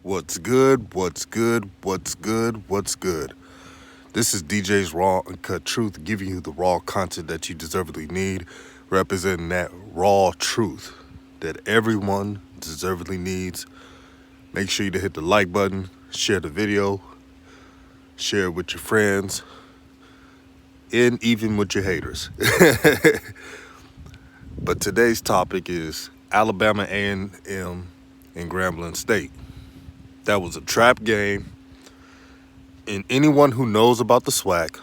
What's good? What's good? What's good? What's good? This is DJ's Raw Uncut Truth, giving you the raw content that you deservedly need, representing that raw truth that everyone deservedly needs. Make sure you to hit the like button, share the video, share it with your friends, and even with your haters. But today's topic is Alabama A&M and Grambling State. That was a trap game. And anyone who knows about the SWAC,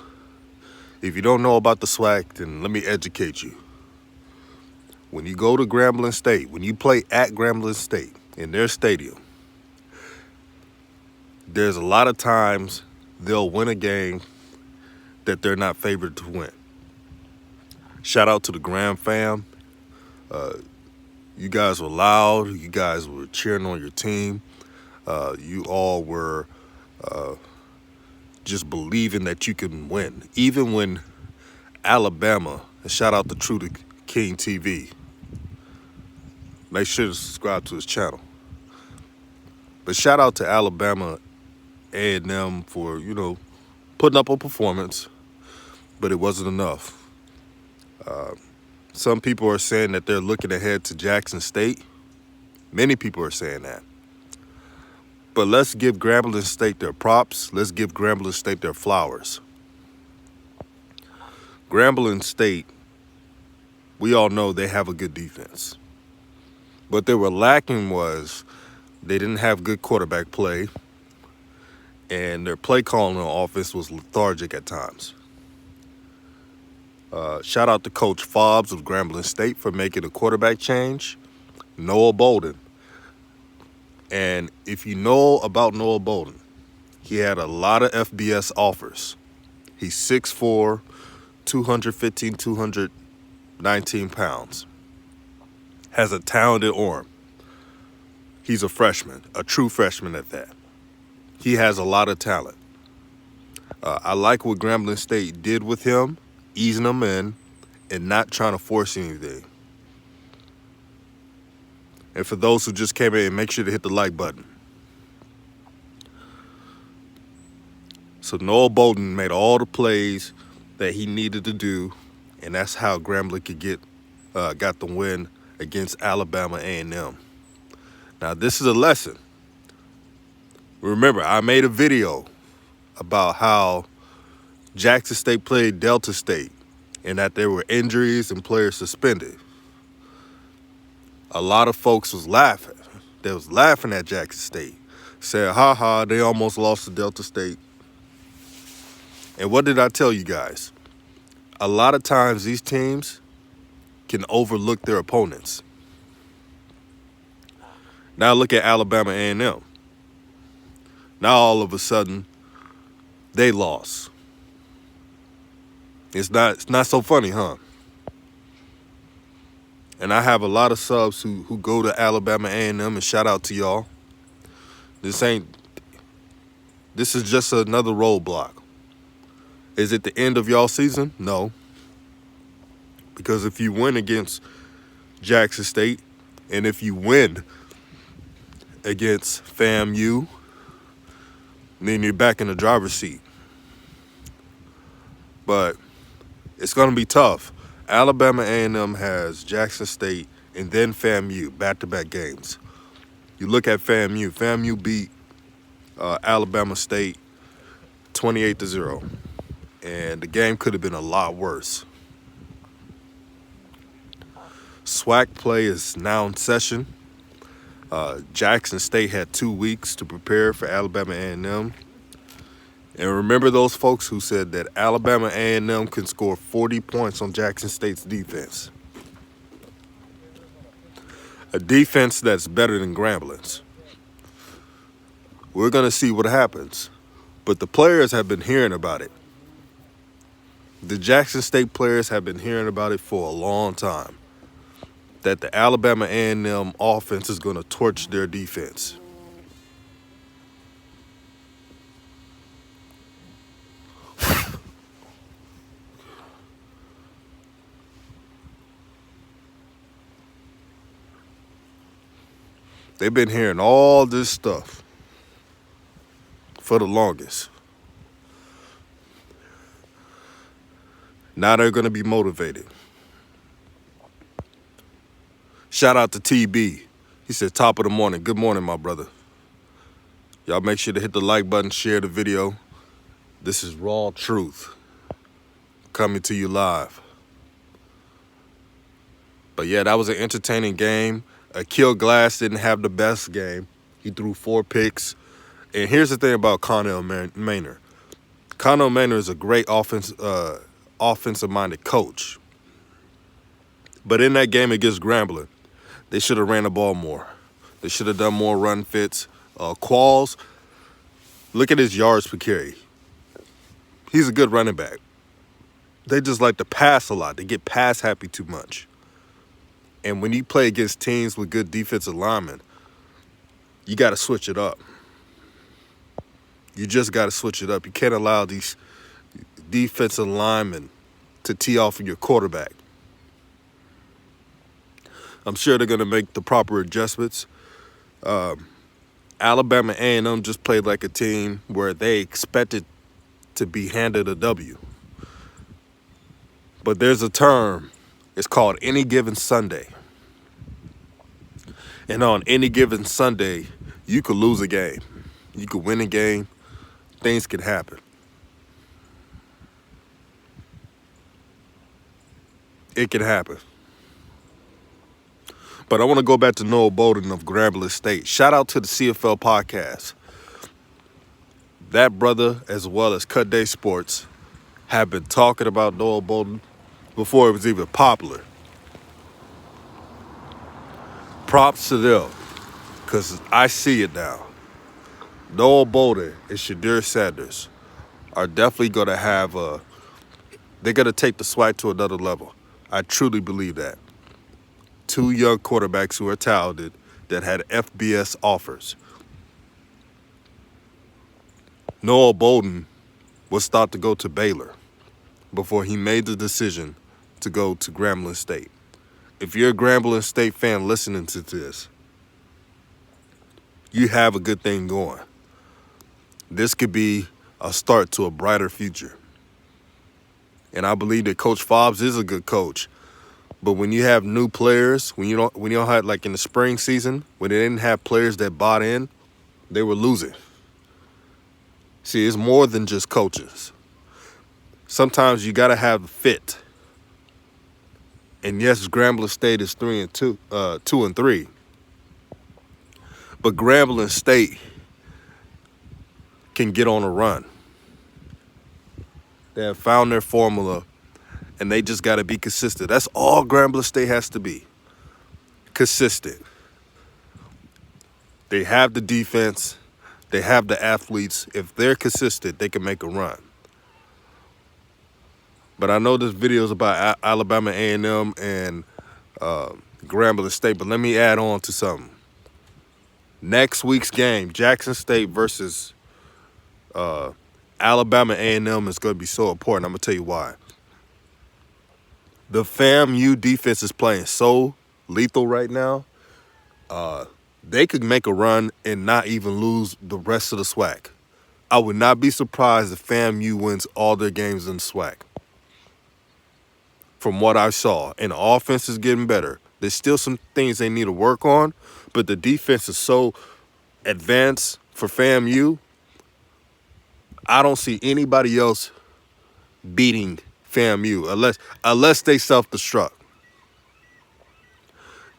if you don't know about the SWAC, then let me educate you. When you go to Grambling State, when you play at Grambling State in their stadium, there's a lot of times they'll win a game that they're not favored to win. Shout out to the Graham fam. You guys were loud. You guys were cheering on your team. You all were just believing that you can win. Even when Alabama, and shout out to True to King TV. Make sure to subscribe to his channel. But shout out to Alabama A&M for, putting up a performance, but it wasn't enough. Some people are saying that they're looking ahead to Jackson State. Many people are saying that. But let's give Grambling State their props. Let's give Grambling State their flowers. Grambling State, we all know they have a good defense. What they were lacking was they didn't have good quarterback play, and their play calling on offense was lethargic at times. Shout out to Coach Fobbs of Grambling State for making a quarterback change. Noah Bolden. And if you know about Noah Bolden, he had a lot of FBS offers. He's 6'4", 215, 219 pounds. Has a talented arm. He's a freshman, a true freshman at that. He has a lot of talent. I like what Grambling State did with him, easing him in and not trying to force anything. And for those who just came in, make sure to hit the like button. So Noah Bolden made all the plays that he needed to do, and that's how Grambling could got the win against Alabama A&M. Now, this is a lesson. Remember, I made a video about how Jackson State played Delta State and that there were injuries and players suspended. A lot of folks was laughing. They was laughing at Jackson State. Said, ha, they almost lost to Delta State. And what did I tell you guys? A lot of times these teams can overlook their opponents. Now look at Alabama A&M. Now all of a sudden, they lost. It's not so funny, huh? And I have a lot of subs who go to Alabama A&M, and shout out to y'all. This is just another roadblock. Is it the end of y'all season? No. Because if you win against Jackson State, and if you win against FAMU, then you're back in the driver's seat. But it's going to be tough. Alabama A&M has Jackson State and then FAMU, back-to-back games. You look at FAMU. FAMU beat Alabama State 28-0. And the game could have been a lot worse. SWAC play is now in session. Jackson State had 2 weeks to prepare for Alabama A&M. And remember those folks who said that Alabama A&M can score 40 points on Jackson State's defense. A defense that's better than Grambling's. We're going to see what happens. But the players have been hearing about it. The Jackson State players have been hearing about it for a long time. That the Alabama A&M offense is going to torch their defense. They've been hearing all this stuff. for the longest. Now they're going to be motivated. Shout out to TB. He said, top of the morning. Good morning, my brother. Y'all make sure to hit the like button, share the video. This is Raw Truth coming to you live. But yeah, that was an entertaining game. Akil Glass didn't have the best game. He threw 4 picks. And here's the thing about Connell Maynard. Connell Maynard is a great offensive-minded coach. But in that game against Grambling, they should have ran the ball more. They should have done more run fits. Qualls, look at his yards per carry. He's a good running back. They just like to pass a lot. They get pass happy too much. And when you play against teams with good defensive linemen, you got to switch it up. You just got to switch it up. You can't allow these defensive linemen to tee off of your quarterback. I'm sure they're going to make the proper adjustments. Alabama A&M just played like a team where they expected to be handed a W. But there's a term. It's called any given Sunday. And on any given Sunday, you could lose a game. You could win a game. Things could happen. It can happen. But I want to go back to Noah Bolden of Grambling State. Shout out to the CFL podcast. That brother, as well as Cut Day Sports, have been talking about Noah Bolden before it was even popular. Props to them, because I see it now. Noah Bolden and Shadir Sanders are definitely going to have they're going to take the SWAC to another level. I truly believe that. 2 young quarterbacks who are talented that had FBS offers. Noah Bolden was thought to go to Baylor before he made the decision to go to Grambling State. If you're a Grambling State fan listening to this, you have a good thing going. This could be a start to a brighter future. And I believe that Coach Fobbs is a good coach. But when you have new players, when you don't have, like in the spring season, when they didn't have players that bought in, they were losing. See, it's more than just coaches. Sometimes you got to have a fit. And yes, Grambling State is 2-3. But Grambling State can get on a run. They have found their formula, and they just got to be consistent. That's all Grambling State has to be. Consistent. They have the defense. They have the athletes. If they're consistent, they can make a run. But I know this video is about Alabama A&M and Grambling State, but let me add on to something. Next week's game, Jackson State versus Alabama A&M, is going to be so important. I'm going to tell you why. The FAMU defense is playing so lethal right now. They could make a run and not even lose the rest of the SWAC. I would not be surprised if FAMU wins all their games in the SWAC. From what I saw, and the offense is getting better. There's still some things they need to work on, but the defense is so advanced for FAMU. I don't see anybody else beating FAMU unless they self-destruct.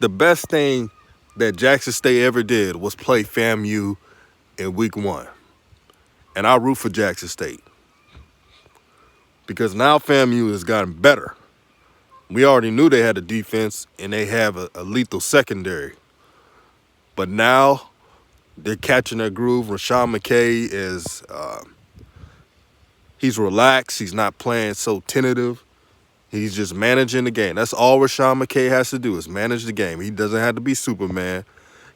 The best thing that Jackson State ever did was play FAMU in week 1. And I root for Jackson State. Because now FAMU has gotten better. We already knew they had a defense and they have a lethal secondary. But now they're catching their groove. Rashawn McKay is he's relaxed. He's not playing so tentative. He's just managing the game. That's all Rashawn McKay has to do is manage the game. He doesn't have to be Superman.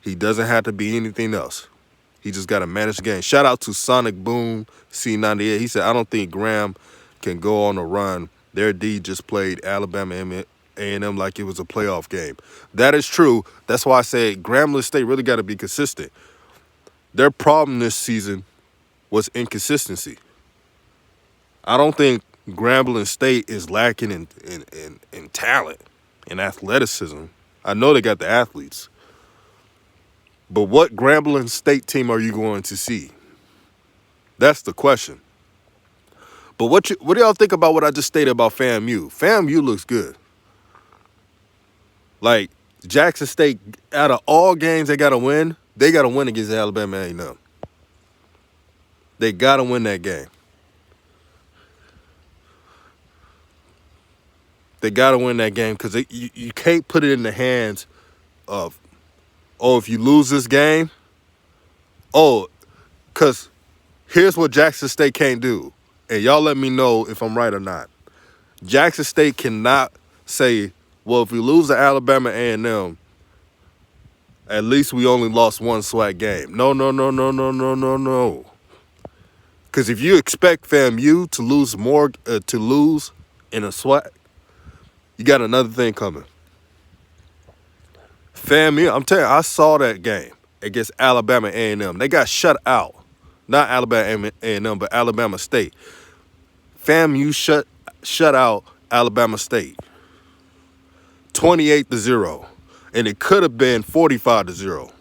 He doesn't have to be anything else. He just got to manage the game. Shout out to Sonic Boom C98. He said, I don't think Graham can go on a run. Their D just played Alabama A&M like it was a playoff game. That is true. That's why I say Grambling State really got to be consistent. Their problem this season was inconsistency. I don't think Grambling State is lacking in talent and athleticism. I know they got the athletes. But what Grambling State team are you going to see? That's the question. But what do y'all think about what I just stated about FAMU? FAMU looks good. Like, Jackson State, out of all games they got to win against Alabama A&M. They got to win that game. They got to win that game because you can't put it in the hands of, if you lose this game, because here's what Jackson State can't do. And y'all let me know if I'm right or not. Jackson State cannot say, well, if we lose to Alabama A&M, at least we only lost one SWAC game. No. Because if you expect FAMU to lose in a SWAC, you got another thing coming. FAMU, I'm telling you, I saw that game against Alabama A&M. They got shut out. Not Alabama A&M, but Alabama State. FAMU shut out Alabama State 28-0. And it could have been 45-0.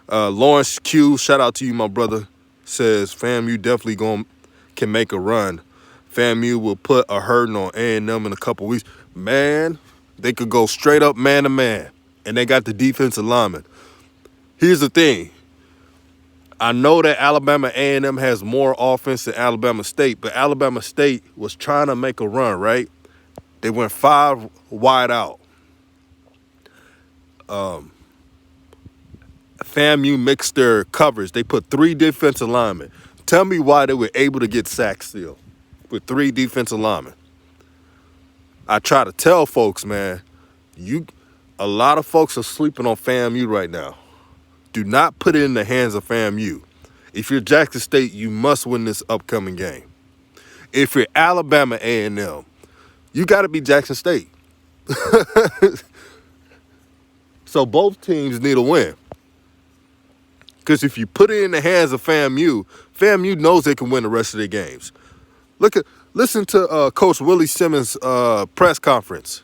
Lawrence Q, shout out to you, my brother, says FAMU definitely can make a run. FAMU will put a hurting on A&M in a couple weeks. Man, they could go straight up man to man. And they got the defensive lineman. Here's the thing. I know that Alabama A&M has more offense than Alabama State, but Alabama State was trying to make a run, right? They went 5 wide out. FAMU mixed their coverage. They put 3 defensive linemen. Tell me why they were able to get sacked still with 3 defensive linemen. I try to tell folks, man, a lot of folks are sleeping on FAMU right now. Do not put it in the hands of FAMU. If you're Jackson State, you must win this upcoming game. If you're Alabama A&M, you got to be Jackson State. So both teams need a win. Because if you put it in the hands of FAMU, FAMU knows they can win the rest of their games. Listen to Coach Willie Simmons' press conference.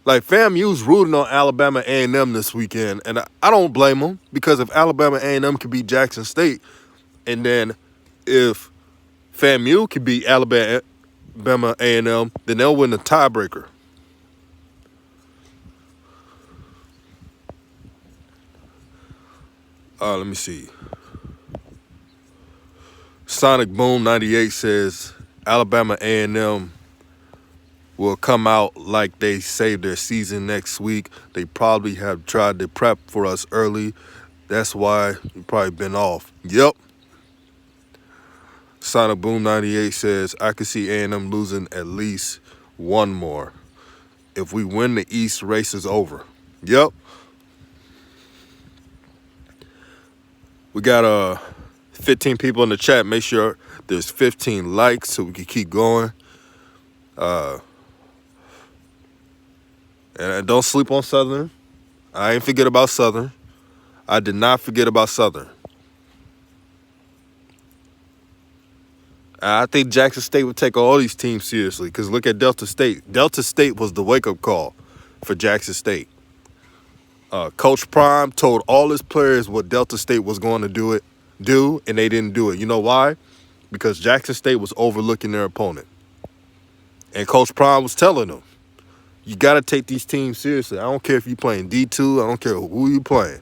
Like, FAMU's rooting on Alabama A&M this weekend, and I don't blame them, because if Alabama A&M can beat Jackson State, and then if FAMU can beat Alabama A&M, then they'll win the tiebreaker. Let me see. Sonic Boom 98 says Alabama A&M will come out like they saved their season next week. They probably have tried to prep for us early. That's why we've probably been off. Yep. Sonic Boom 98 says, I could see A&M losing at least one more. If we win the East, race is over. Yep. We got 15 people in the chat. Make sure there's 15 likes so we can keep going. And don't sleep on Southern. I ain't forget about Southern. I did not forget about Southern. I think Jackson State would take all these teams seriously, because look at Delta State. Delta State was the wake-up call for Jackson State. Coach Prime told all his players what Delta State was going to do, and they didn't do it. You know why? Because Jackson State was overlooking their opponent. And Coach Prime was telling them, you got to take these teams seriously. I don't care if you're playing D2. I don't care who you're playing.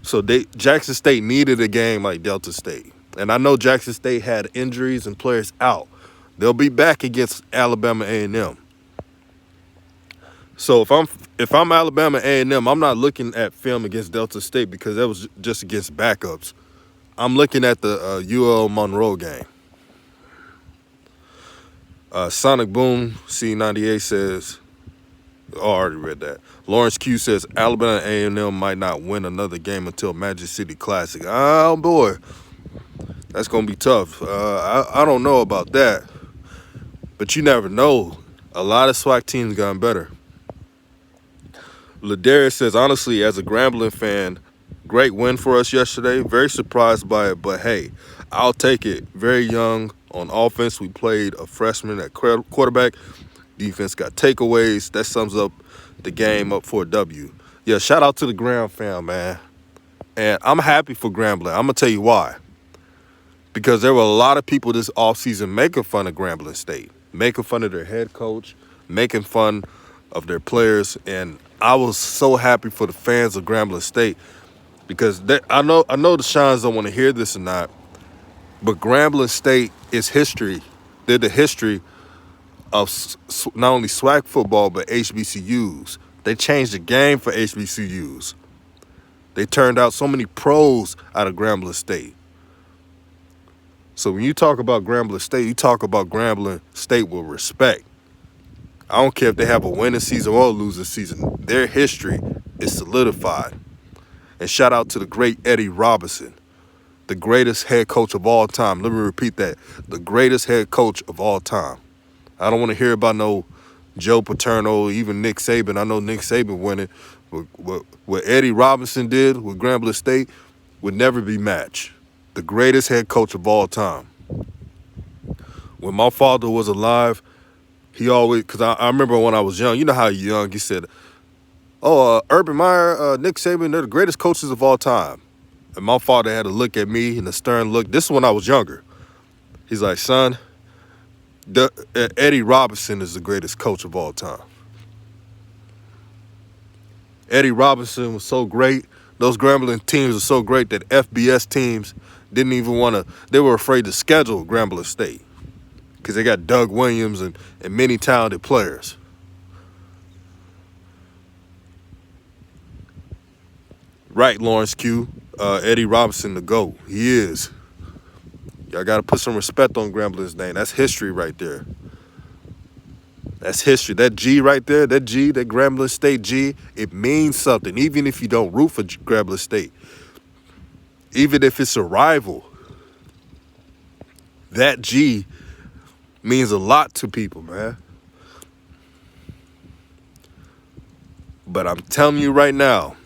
So Jackson State needed a game like Delta State. And I know Jackson State had injuries and players out. They'll be back against Alabama A&M. So if I'm Alabama A&M, I'm not looking at film against Delta State, because that was just against backups. I'm looking at the UL Monroe game. Sonic Boom C98 says, I already read that. Lawrence Q says Alabama A&M might not win another game until Magic City Classic. Oh, boy. That's going to be tough. I don't know about that. But you never know. A lot of SWAC teams gotten better. Ladarius says, honestly, as a Grambling fan, Great win for us yesterday. Very surprised by it, but hey, I'll take it. Very young on offense. We played a freshman at quarterback. Defense got takeaways. That sums up the game up for a W. Yeah, shout out to the Graham fam, man. And I'm happy for Grambling. I'm going to tell you why. Because there were a lot of people this offseason making fun of Grambling State, making fun of their head coach, making fun of their players. And I was so happy for the fans of Grambling State because I know the Shines don't want to hear this or not, but Grambling State is history. They're the history of not only SWAC football, but HBCUs. They changed the game for HBCUs. They turned out so many pros out of Grambling State. So when you talk about Grambling State, you talk about Grambling State with respect. I don't care if they have a winning season or a losing season. Their history is solidified. And shout out to the great Eddie Robinson, the greatest head coach of all time. Let me repeat that. The greatest head coach of all time. I don't want to hear about no Joe Paterno, even Nick Saban. I know Nick Saban winning. What Eddie Robinson did with Grambling State would never be matched. The greatest head coach of all time. When my father was alive, he always, because I remember when I was young, you know how young, he said, Urban Meyer, Nick Saban, they're the greatest coaches of all time. And my father had to look at me in a stern look. This is when I was younger. He's like, son, Eddie Robinson is the greatest coach of all time. Eddie Robinson was so great. Those Grambling teams were so great that FBS teams didn't even want to, they were afraid to schedule Grambling State because they got Doug Williams and many talented players. Right, Lawrence Q. Eddie Robinson, the GOAT. He is. Y'all got to put some respect on Grambling's name. That's history right there. That's history. That G right there, that Grambling State G, it means something, even if you don't root for Grambling State. Even if it's a rival, that G means a lot to people, man. But I'm telling you right now,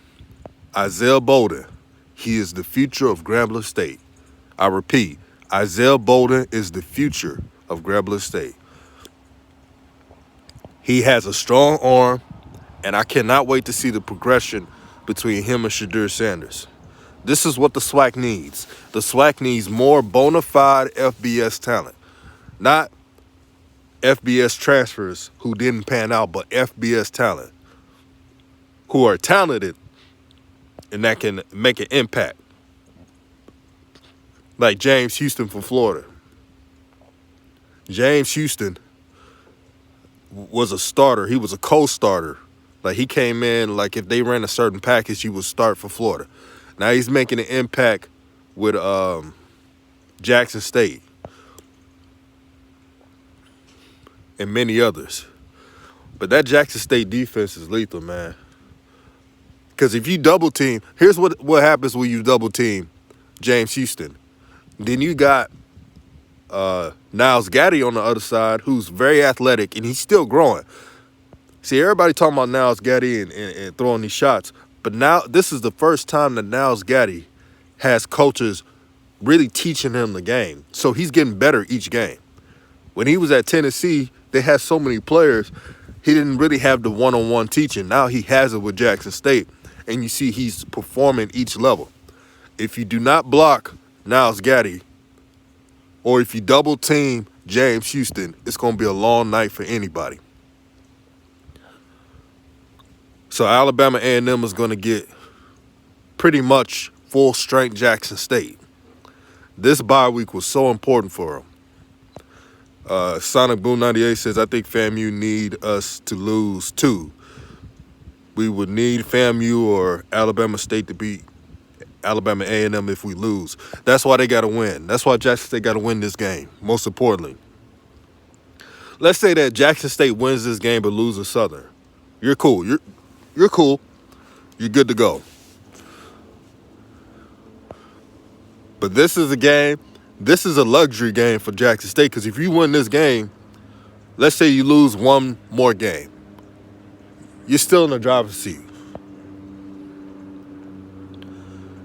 Isaiah Bolden, he is the future of Grambling State. I repeat, Isaiah Bolden is the future of Grambling State. He has a strong arm, and I cannot wait to see the progression between him and Shadur Sanders. This is what the SWAC needs. The SWAC needs more bona fide FBS talent. Not FBS transfers who didn't pan out, but FBS talent who are talented and that can make an impact. Like James Houston from Florida. James Houston was a starter. He was a co-starter. Like he came in, like if they ran a certain package, he would start for Florida. Now he's making an impact with Jackson State and many others. But that Jackson State defense is lethal, man. Because if you double team, here's what happens when you double team James Houston. Then you got Niles Gaddy on the other side, who's very athletic, and he's still growing. See, everybody talking about Niles Gaddy and throwing these shots, but now this is the first time that Niles Gaddy has coaches really teaching him the game. So he's getting better each game. When he was at Tennessee, they had so many players, he didn't really have the one-on-one teaching. Now he has it with Jackson State, and you see he's performing each level. If you do not block Niles Gaddy, or if you double team James Houston, it's going to be a long night for anybody. So Alabama A&M is going to get pretty much full strength Jackson State. This bye week was so important for them. Sonic Boom 98 says, I think FAMU need us to lose too. We would need FAMU or Alabama State to beat Alabama A&M if we lose. That's why they got to win. That's why Jackson State got to win this game, most importantly. Let's say that Jackson State wins this game but loses Southern. You're cool. You're cool. You're good to go. But this is a game, this is a luxury game for Jackson State, because if you win this game, let's say you lose one more game, you're still in the driver's seat.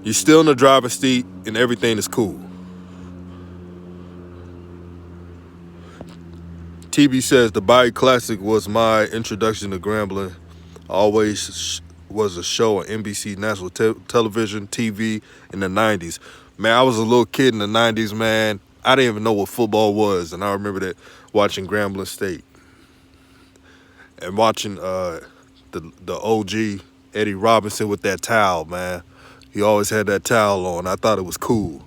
You're still in the driver's seat and everything is cool. TB says the Bayou Classic was my introduction to Grambling. Always was a show on NBC National Television, TV in the 90s. Man, I was a little kid in the 90s, man. I didn't even know what football was, and I remember that watching Grambling State and watching the OG Eddie Robinson with that towel, man. He always had that towel on. I thought it was cool.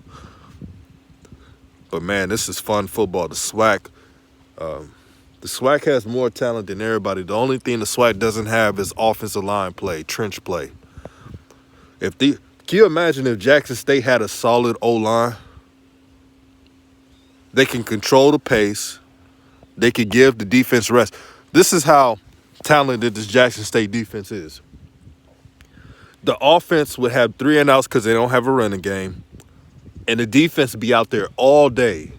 But, man, this is fun football. The SWAC has more talent than everybody. The only thing the SWAC doesn't have is offensive line play, trench play. Can you imagine if Jackson State had a solid O-line? They can control the pace. They could give the defense rest. This is how talented this Jackson State defense is. The offense would have 3 and outs because they don't have a running game. And the defense be out there all day.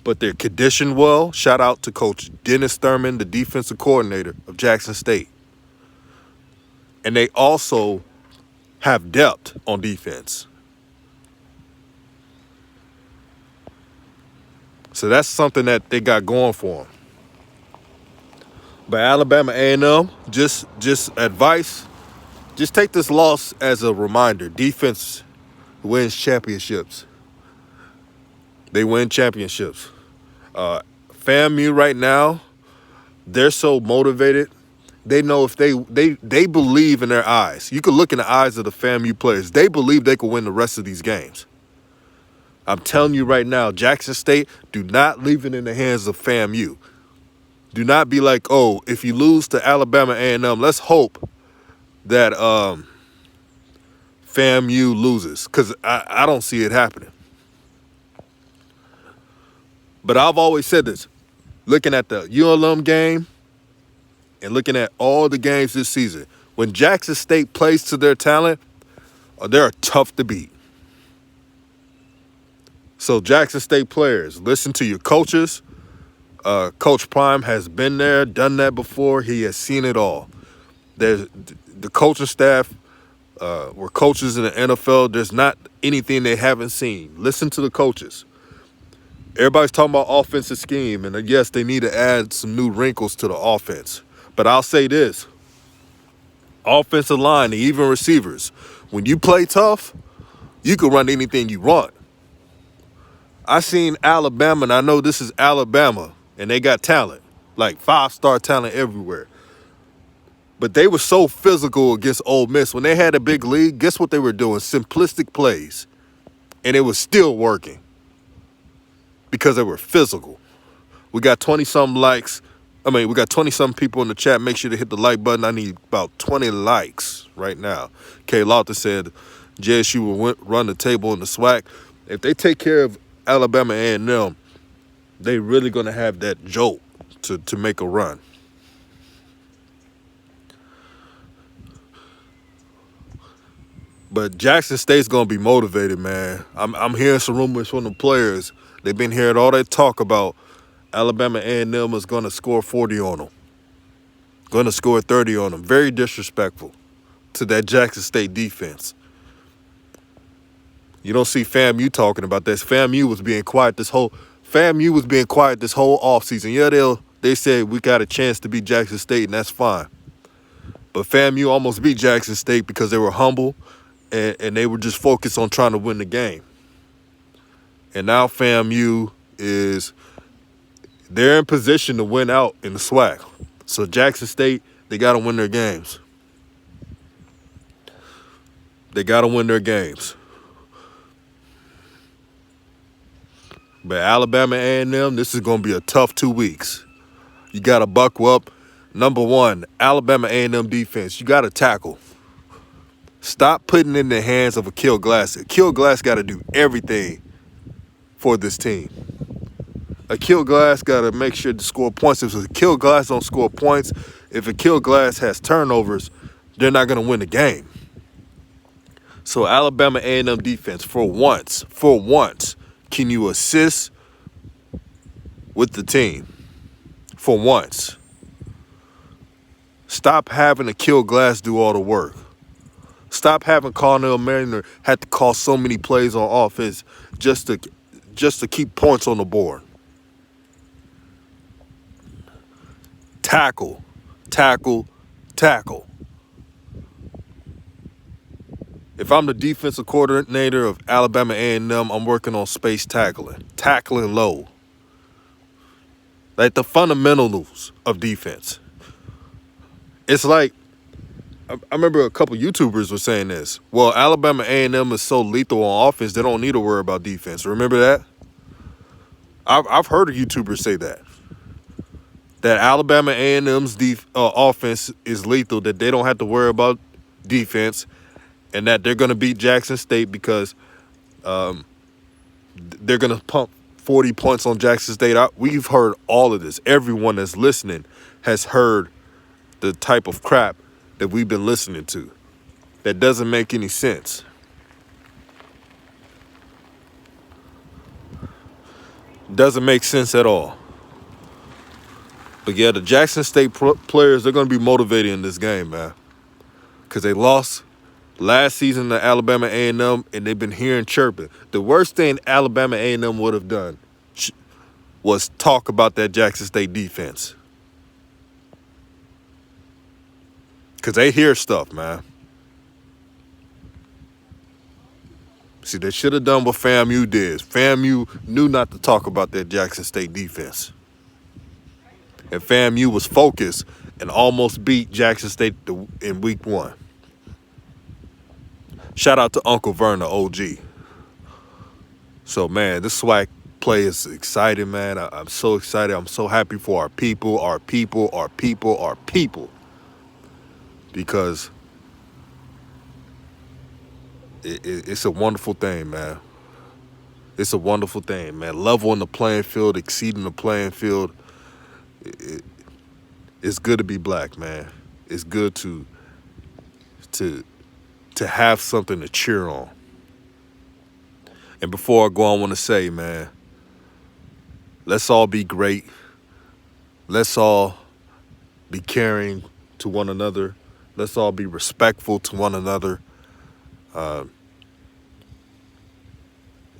But they're conditioned well. Shout out to Coach Dennis Thurman, the defensive coordinator of Jackson State. And they also have depth on defense. So that's something that they got going for them. But Alabama A&M, just advice, just take this loss as a reminder. Defense wins championships. They win championships. FAMU right now, they're so motivated. They know if they believe in their eyes. You can look in the eyes of the FAMU players. They believe they can win the rest of these games. I'm telling you right now, Jackson State, do not leave it in the hands of FAMU. Do not be like, oh, if you lose to Alabama A&M, let's hope that FAMU loses, because I don't see it happening. But I've always said this, looking at the ULM game and looking at all the games this season, when Jackson State plays to their talent, they're tough to beat. So Jackson State players, listen to your coaches. Coach Prime has been there, done that before. He has seen it all. There's the coaching staff were coaches in the NFL. There's not anything they haven't seen. Listen to the coaches. Everybody's talking about offensive scheme, and yes, they need to add some new wrinkles to the offense. But I'll say this. Offensive line, and even receivers, when you play tough, you can run anything you want. I seen Alabama, and I know this is Alabama, and they got talent, like 5-star talent everywhere. But they were so physical against Ole Miss. When they had a big lead, guess what they were doing? Simplistic plays. And it was still working because they were physical. We got 20-something likes. We got 20-something people in the chat. Make sure to hit the like button. I need about 20 likes right now. Kay Lauter said JSU will run the table in the SWAC. If they take care of Alabama A&M, they really going to have that jolt to make a run. But Jackson State's going to be motivated, man. I'm hearing some rumors from the players. They've been hearing all that talk about Alabama A&M is going to score 40 on them. Going to score 30 on them. Very disrespectful to that Jackson State defense. You don't see FAMU talking about this. FAMU was being quiet this whole offseason. Yeah, they said we got a chance to beat Jackson State, and that's fine. But FAMU almost beat Jackson State because they were humble and they were just focused on trying to win the game. And now FAMU they're in position to win out in the SWAC. So Jackson State, they got to win their games. They got to win their games. But Alabama A&M, this is going to be a tough 2 weeks. You got to buckle up. Number one, Alabama A&M defense, you got to tackle. Stop putting it in the hands of Akil Glass. Akil Glass got to do everything for this team. Akil Glass got to make sure to score points. If Akil Glass don't score points, if Akil Glass has turnovers, they're not going to win the game. So Alabama A&M defense, for once, can you assist with the team? For once. Stop having Akil Glass do all the work. Stop having Connell Mariner had to call so many plays on offense just to keep points on the board. Tackle, tackle, tackle. If I'm the defensive coordinator of Alabama A&M, I'm working on space tackling low. Like the fundamentals of defense. It's like, I remember a couple YouTubers were saying this. Well, Alabama A&M is so lethal on offense, they don't need to worry about defense. Remember that? I've heard a YouTuber say that. That Alabama A&M's offense is lethal, that they don't have to worry about defense, and that they're going to beat Jackson State because they're going to pump 40 points on Jackson State. We've heard all of this. Everyone that's listening has heard the type of crap that we've been listening to. That doesn't make any sense. Doesn't make sense at all. But yeah, the Jackson State players, they're going to be motivated in this game, man. Because they lost last season to Alabama A&M, and they've been hearing chirping. The worst thing Alabama A&M would have done was talk about that Jackson State defense. Because they hear stuff, man. See, they should have done what FAMU did. FAMU knew not to talk about that Jackson State defense. And FAMU was focused and almost beat Jackson State in week 1. Shout out to Uncle Vern, the OG. So, man, this SWAC play is exciting, man. I'm so excited. I'm so happy for our people. Because it's a wonderful thing, man. It's a wonderful thing, man. Leveling the playing field, exceeding the playing field. It's good to be black, man. It's good to have something to cheer on. And before I go, I want to say, man, let's all be great. Let's all be caring to one another. Let's all be respectful to one another.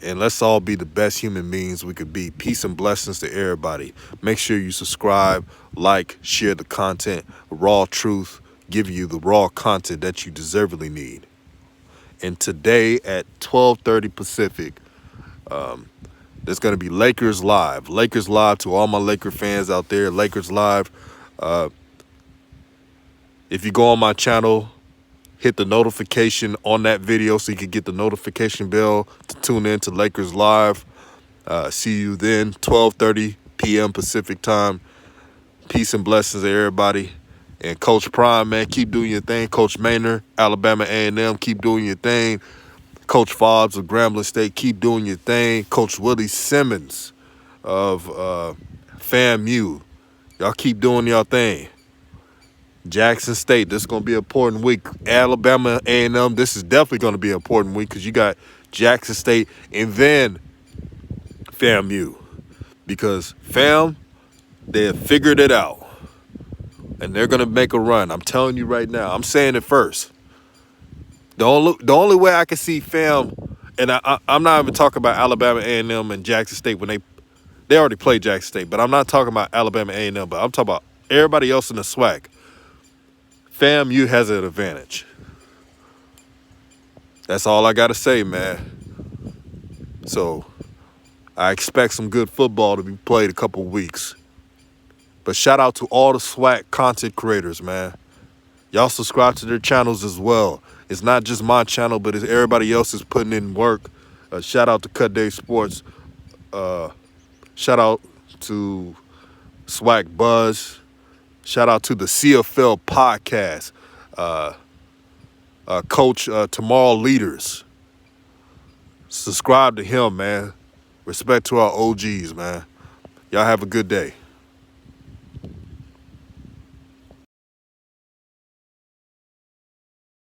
And let's all be the best human beings we could be. Peace and blessings to everybody. Make sure you subscribe, like, share the content. Raw Truth give you the raw content that you deservedly need. And today at 12:30 Pacific, there's going to be Lakers Live. Lakers Live to all my Laker fans out there. Lakers Live. If you go on my channel, hit the notification on that video so you can get the notification bell to tune in to Lakers Live. See you then, 12:30 p.m. Pacific time. Peace and blessings to everybody. And Coach Prime, man, keep doing your thing. Coach Maynard, Alabama A&M, keep doing your thing. Coach Fobbs of Grambling State, keep doing your thing. Coach Willie Simmons of FAMU, y'all keep doing your thing. Jackson State, this is going to be an important week. Alabama A&M, this is definitely going to be an important week because you got Jackson State and then FAMU. Because FAM, they have figured it out. And they're going to make a run. I'm telling you right now. I'm saying it first. The only way I can see FAM, and I'm not even talking about Alabama A&M and Jackson State when they already played Jackson State, but I'm not talking about Alabama A&M, but I'm talking about everybody else in the SWAC. FAMU has an advantage. That's all I got to say, man. So I expect some good football to be played a couple weeks. But shout out to all the SWAC content creators, man. Y'all subscribe to their channels as well. It's not just my channel, but it's everybody else is putting in work. Shout out to Cut Day Sports. Shout out to SWAC Buzz. Shout out to the CFL podcast. Coach Tomorrow Leaders. Subscribe to him, man. Respect to our OGs, man. Y'all have a good day.